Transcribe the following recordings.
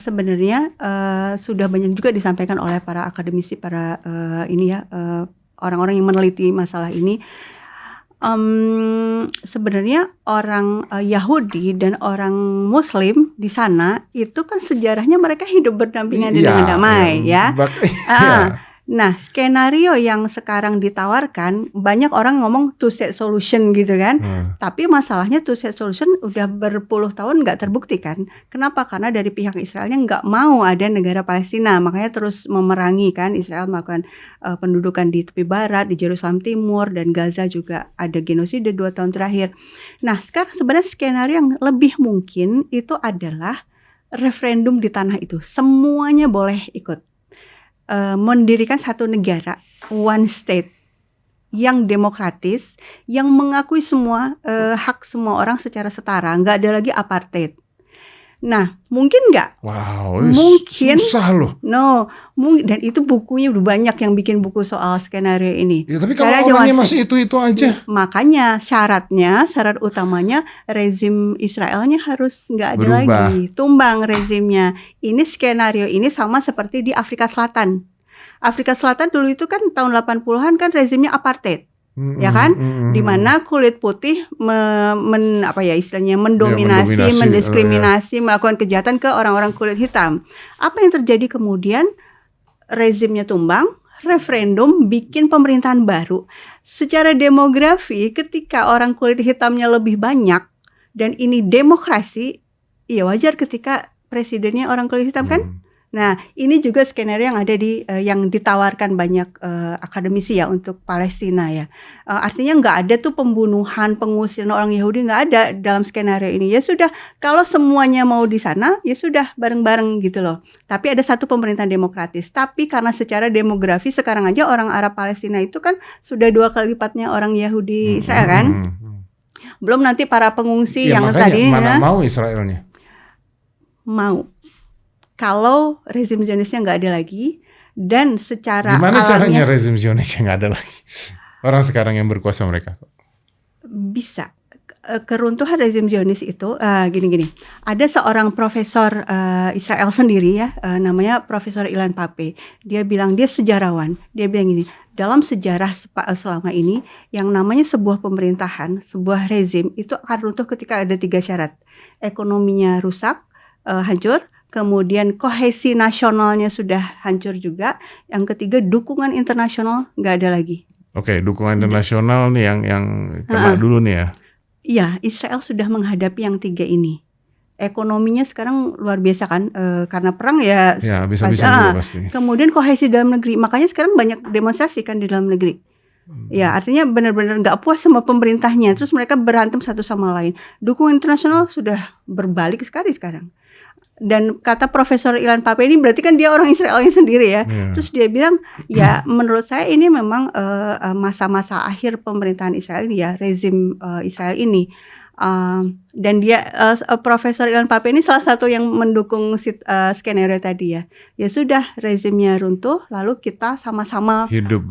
Sebenarnya, sudah banyak juga disampaikan oleh para akademisi, para, orang-orang yang meneliti masalah ini. Sebenarnya orang, Yahudi dan orang Muslim di sana itu kan sejarahnya mereka hidup berdampingan Iya, dengan damai ya. iya. Nah, skenario yang sekarang ditawarkan banyak orang ngomong two state solution gitu kan. Tapi masalahnya two state solution udah berpuluh tahun nggak terbukti kan. Kenapa? Karena dari pihak Israelnya nggak mau ada negara Palestina, makanya terus memerangi kan. Israel melakukan pendudukan di tepi barat, di Yerusalem Timur, dan Gaza juga ada genosida 2 tahun terakhir. Nah, sekarang sebenarnya skenario yang lebih mungkin itu adalah referendum di tanah itu. Semuanya boleh ikut. Mendirikan satu negara, one state, yang demokratis, yang mengakui semua hak semua orang secara setara, nggak ada lagi apartheid. Nah, mungkin nggak? Wow, mungkin susah loh. Dan itu bukunya udah banyak yang bikin buku soal skenario ini. Ya, tapi kalau orangnya masih itu aja. Makanya syarat utamanya rezim Israelnya harus nggak ada lagi, tumbang rezimnya. Ini skenario ini sama seperti di Afrika Selatan. Afrika Selatan dulu itu kan tahun 80-an kan rezimnya apartheid. Ya kan, di mana kulit putih mendominasi, mendiskriminasi, melakukan kejahatan ke orang-orang kulit hitam. Apa yang terjadi kemudian? Rezimnya tumbang, referendum, bikin pemerintahan baru. Secara demografi, ketika orang kulit hitamnya lebih banyak dan ini demokrasi, ya wajar ketika presidennya orang kulit hitam kan. Nah, ini juga skenario yang ada yang ditawarkan banyak akademisi ya untuk Palestina ya. Artinya nggak ada tuh pembunuhan, pengusiran orang Yahudi, nggak ada dalam skenario ini. Ya sudah, kalau semuanya mau di sana, ya sudah bareng-bareng gitu loh. Tapi ada satu pemerintahan demokratis. Tapi karena secara demografi sekarang aja orang Arab Palestina itu kan sudah 2 kali lipatnya orang Yahudi Israel kan. Belum nanti para pengungsi ya, yang tadi. Mana mau Israelnya? Mau. Kalau rezim Zionisnya nggak ada lagi, dan secara gimana caranya rezim Zionisnya nggak ada lagi? Orang sekarang yang berkuasa mereka bisa. Keruntuhan rezim Zionis itu gini. Ada seorang profesor Israel sendiri ya, namanya Profesor Ilan Pappé. Dia bilang, dia sejarawan. Dia bilang gini, dalam sejarah selama ini yang namanya sebuah pemerintahan, sebuah rezim itu akan runtuh ketika ada 3 syarat. Ekonominya rusak, hancur. Kemudian kohesi nasionalnya sudah hancur juga. Yang ketiga, dukungan internasional nggak ada lagi. Oke, dukungan internasional nih yang kena dulu nih ya. Iya, Israel sudah menghadapi yang 3 ini. Ekonominya sekarang luar biasa kan, karena perang ya. Ya, bisa pasti. Kemudian kohesi dalam negeri, makanya sekarang banyak demonstrasi kan di dalam negeri. Ya, artinya benar-benar nggak puas sama pemerintahnya. Terus mereka berantem satu sama lain. Dukungan internasional sudah berbalik sekali sekarang. Dan kata Profesor Ilan Pappé ini berarti kan dia orang Israelnya sendiri ya. Terus dia bilang, ya menurut saya ini memang masa-masa akhir pemerintahan Israel ini ya, rezim Israel ini. Dan dia Profesor Ilan Pappé ini salah satu yang mendukung skenario tadi ya. Ya sudah, rezimnya runtuh, lalu kita sama-sama hidup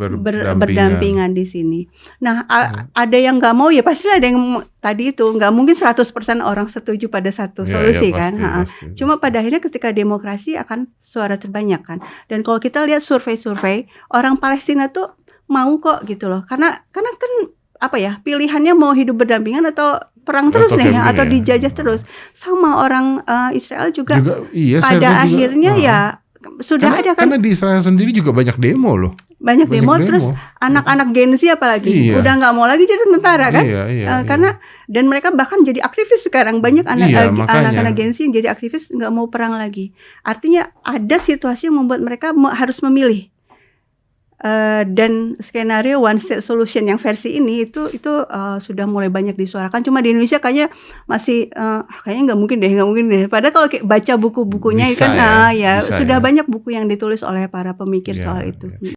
berdampingan di sini. Nah, ada yang nggak mau ya, pasti ada yang tadi itu nggak mungkin 100% orang setuju pada satu solusi kan. Pasti. Cuma pada akhirnya ketika demokrasi akan suara terbanyak kan. Dan kalau kita lihat survei-survei, orang Palestina tuh mau kok gitu loh. Karena kan pilihannya mau hidup berdampingan atau perang terus nih ya, atau dijajah terus. Sama orang Israel juga pada akhirnya ya sudah ada kan. Karena di Israel sendiri juga banyak demo loh. Banyak demo. Terus anak-anak Gen Z apalagi udah nggak mau lagi jadi tentara kan. Karena dan mereka bahkan jadi aktivis sekarang. Banyak anak-anak Gen Z yang jadi aktivis, nggak mau perang lagi. Artinya ada situasi yang membuat mereka harus memilih. Dan skenario one state solution yang versi ini itu sudah mulai banyak disuarakan. Cuma di Indonesia kayaknya masih kayaknya nggak mungkin deh. Padahal kalau baca buku-bukunya sudah banyak buku yang ditulis oleh para pemikir soal itu.